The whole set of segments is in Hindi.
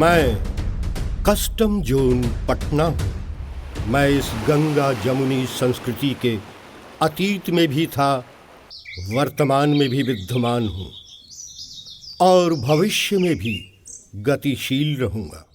मैं कस्टम जोन पटना हूँ। मैं इस गंगा जमुनी संस्कृति के अतीत में भी था, वर्तमान में भी विद्यमान हूँ और भविष्य में भी गतिशील रहूँगा।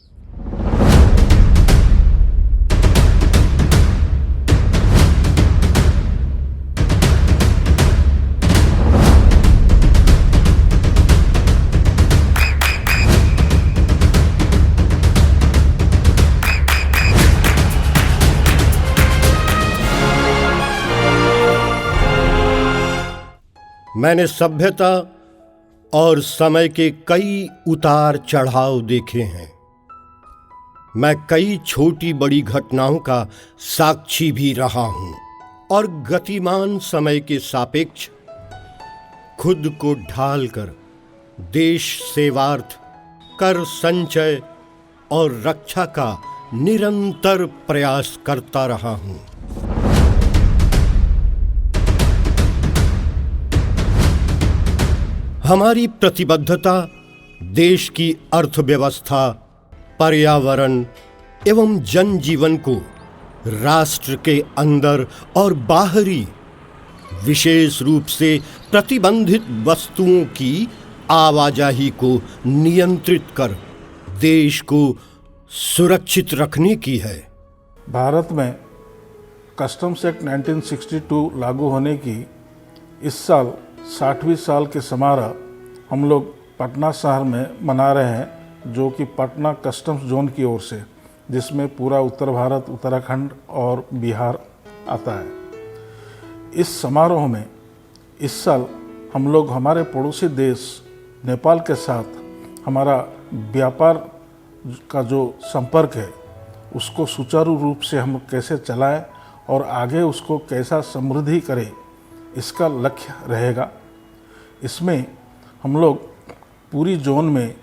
मैंने सभ्यता और समय के कई उतार चढ़ाव देखे हैं। मैं कई छोटी बड़ी घटनाओं का साक्षी भी रहा हूं और गतिमान समय के सापेक्ष खुद को ढालकर देश सेवार्थ, कर संचय और रक्षा का निरंतर प्रयास करता रहा हूं। हमारी प्रतिबद्धता देश की अर्थव्यवस्था, पर्यावरण एवं जनजीवन को राष्ट्र के अंदर और बाहरी, विशेष रूप से प्रतिबंधित वस्तुओं की आवाजाही को नियंत्रित कर देश को सुरक्षित रखने की है। भारत में कस्टम्स एक्ट 1962 लागू होने की इस साल 60वीं साल के समारोह हम लोग पटना शहर में मना रहे हैं, जो कि पटना कस्टम्स जोन की ओर से, जिसमें पूरा उत्तर भारत, उत्तराखंड और बिहार आता है। इस समारोह में इस साल हम लोग हमारे पड़ोसी देश नेपाल के साथ हमारा व्यापार का जो संपर्क है उसको सुचारू रूप से हम कैसे चलाएं और आगे उसको कैसा समृद्धि करें, इसका लक्ष्य रहेगा। इसमें हम लोग पूरी जोन में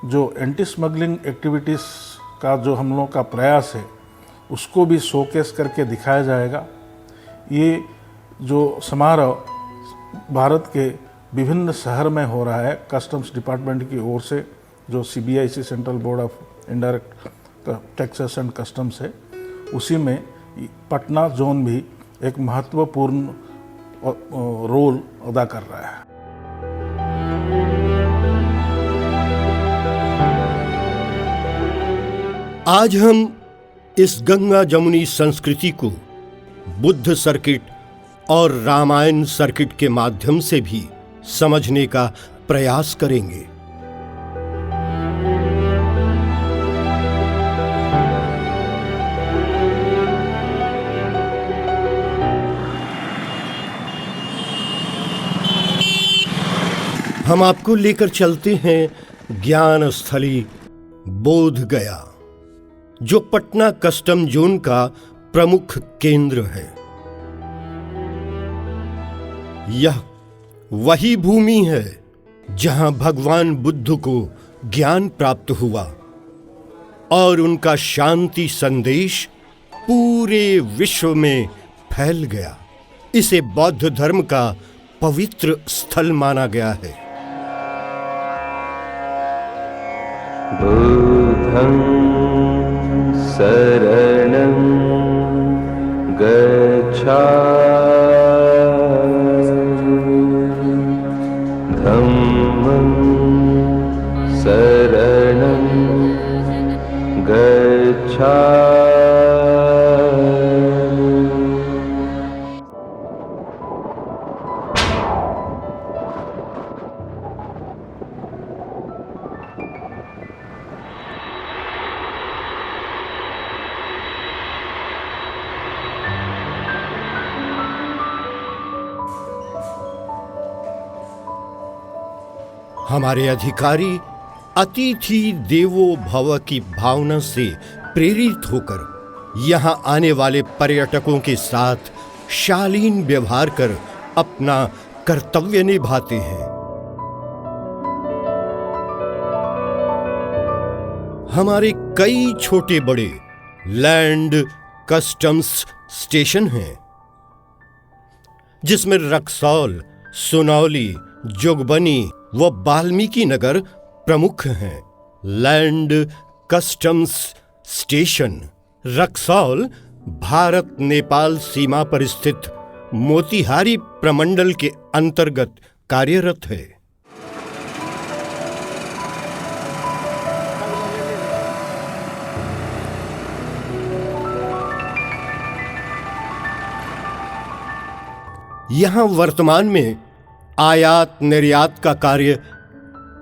जो एंटी स्मगलिंग एक्टिविटीज़ का जो हम लोग का प्रयास है उसको भी शोकेस करके दिखाया जाएगा। ये जो समारोह भारत के विभिन्न शहर में हो रहा है कस्टम्स डिपार्टमेंट की ओर से, जो CBIC central board of indirect taxes and customs है, उसी में पटना जोन भी एक महत्वपूर्ण रोल अदा कर रहा है। आज हम इस गंगा जमुनी संस्कृति को बुद्ध सर्किट और रामायण सर्किट के माध्यम से भी समझने का प्रयास करेंगे। हम आपको लेकर चलते हैं ज्ञान स्थली बोध गया, जो पटना कस्टम जोन का प्रमुख केंद्र है। यह वही भूमि है जहां भगवान बुद्ध को ज्ञान प्राप्त हुआ और उनका शांति संदेश पूरे विश्व में फैल गया। इसे बौद्ध धर्म का पवित्र स्थल माना गया है। बुद्धं शरणं गच्छामि, धम्मं शरणं गच्छामि। हमारे अधिकारी अतिथि देवो भव की भावना से प्रेरित होकर यहाँ आने वाले पर्यटकों के साथ शालीन व्यवहार कर अपना कर्तव्य निभाते हैं। हमारे कई छोटे बड़े लैंड कस्टम्स स्टेशन हैं, जिसमें रक्सौल, सुनौली, जोगबनी व वाल्मीकि नगर प्रमुख हैं। Land customs station Raxaul Bharat Nepal सीमा पर स्थित मोतिहारी प्रमंडल के अंतर्गत कार्यरत है। यहां वर्तमान में आयात निर्यात का कार्य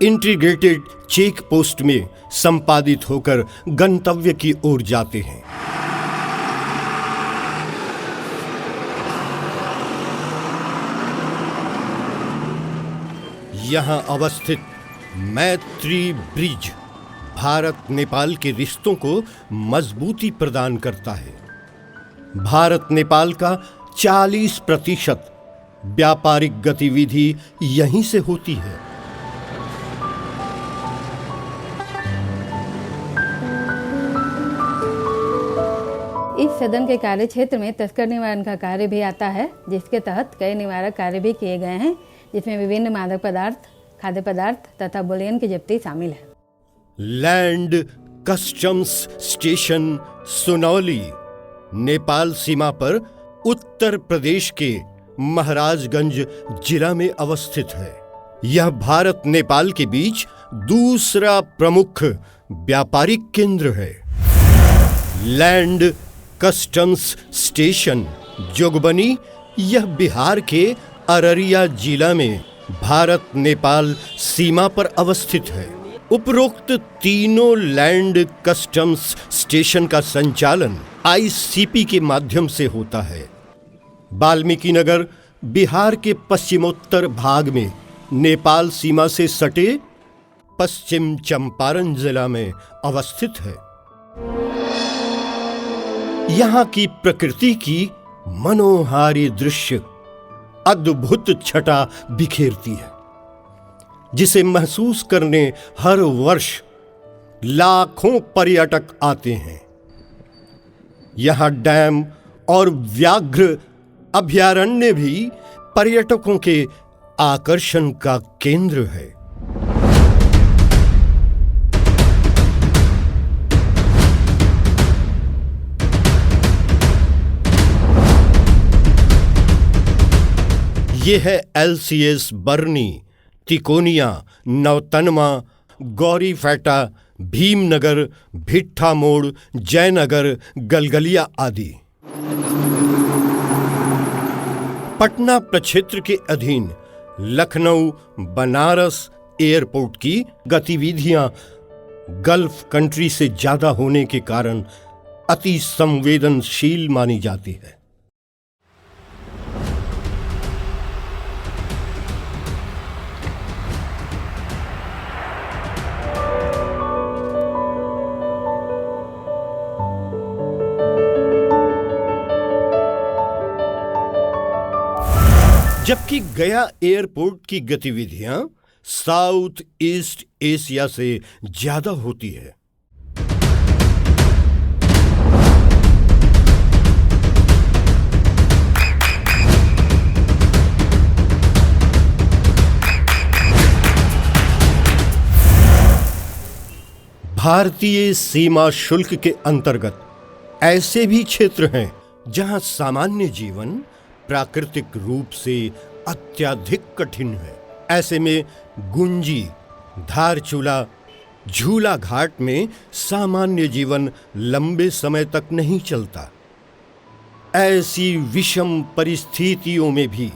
इंटीग्रेटेड चेक पोस्ट में संपादित होकर गंतव्य की ओर जाते हैं। यहां अवस्थित मैत्री ब्रिज भारत नेपाल के रिश्तों को मजबूती प्रदान करता है। भारत नेपाल का 40% व्यापारिक गतिविधि यहीं से होती है। इस सदन के कार्य क्षेत्र में तस्कर निवारण का कार्य भी आता है, जिसके तहत कई निवारक कार्य भी किए गए हैं, जिसमें विभिन्न मादक पदार्थ, खाद्य पदार्थ तथा बुलियन की जब्ती शामिल है। Land customs station Sunauli Nepal सीमा पर उत्तर प्रदेश के महाराजगंज जिला में अवस्थित है। यह भारत नेपाल के बीच दूसरा प्रमुख व्यापारिक केंद्र है। लैंड कस्टम्स स्टेशन जोगबनी यह बिहार के अररिया जिला में भारत नेपाल सीमा पर अवस्थित है। उपरोक्त तीनों लैंड कस्टम्स स्टेशन का संचालन आईसीपी के माध्यम से होता है। वाल्मीकि नगर बिहार के पश्चिमोत्तर भाग में नेपाल सीमा से सटे पश्चिम चंपारण जिला में अवस्थित है। यहाँ की प्रकृति की मनोहारी दृश्य अद्भुत छटा बिखेरती है, जिसे महसूस करने हर वर्ष लाखों पर्यटक आते हैं। यहाँ डैम और व्याघ्र अभयारण्य भी पर्यटकों के आकर्षण का केंद्र है। ये है LCS बरनी, तिकोनिया, नौतनमा, गौरीफेटा, भीमनगर, भिट्ठा मोड़, जयनगर, गलगलिया आदि। पटना प्रक्षेत्र के अधीन लखनऊ बनारस एयरपोर्ट की गतिविधियां गल्फ कंट्री से ज्यादा होने के कारण अति संवेदनशील मानी जाती है। जबकि गया एयरपोर्ट की गतिविधियां साउथ ईस्ट एशिया से ज्यादा होती है। भारतीय सीमा शुल्क के अंतर्गत ऐसे भी क्षेत्र हैं जहां सामान्य जीवन प्राकृतिक रूप से अत्यधिक कठिन है। ऐसे में गुंजी, धारचूला, झूला घाट में सामान्य जीवन लंबे समय तक नहीं चलता। ऐसी विषम परिस्थितियों में भी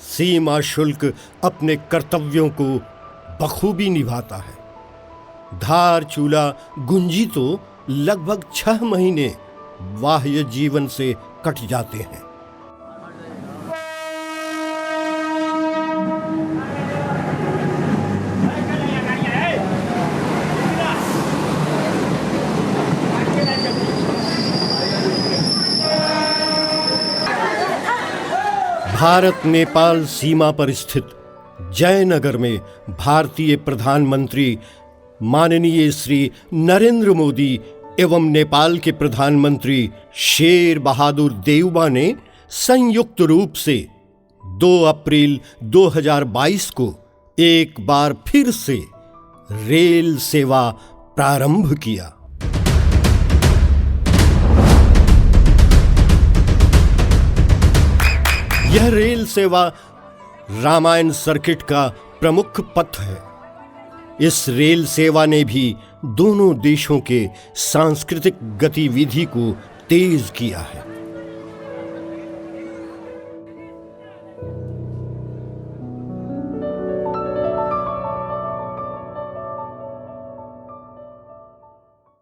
सीमा शुल्क अपने कर्तव्यों को बखूबी निभाता है। धारचूला, गुंजी तो लगभग 6 महीने बाह्य जीवन से कट जाते हैं। भारत नेपाल सीमा पर स्थित जयनगर में भारतीय प्रधानमंत्री माननीय श्री नरेंद्र मोदी एवं नेपाल के प्रधानमंत्री शेर बहादुर देउबा ने संयुक्त रूप से 2 अप्रैल 2022 को एक बार फिर से रेल सेवा प्रारंभ किया। यह रेल सेवा रामायण सर्किट का प्रमुख पथ है। इस रेल सेवा ने भी दोनों देशों के सांस्कृतिक गतिविधि को तेज किया है।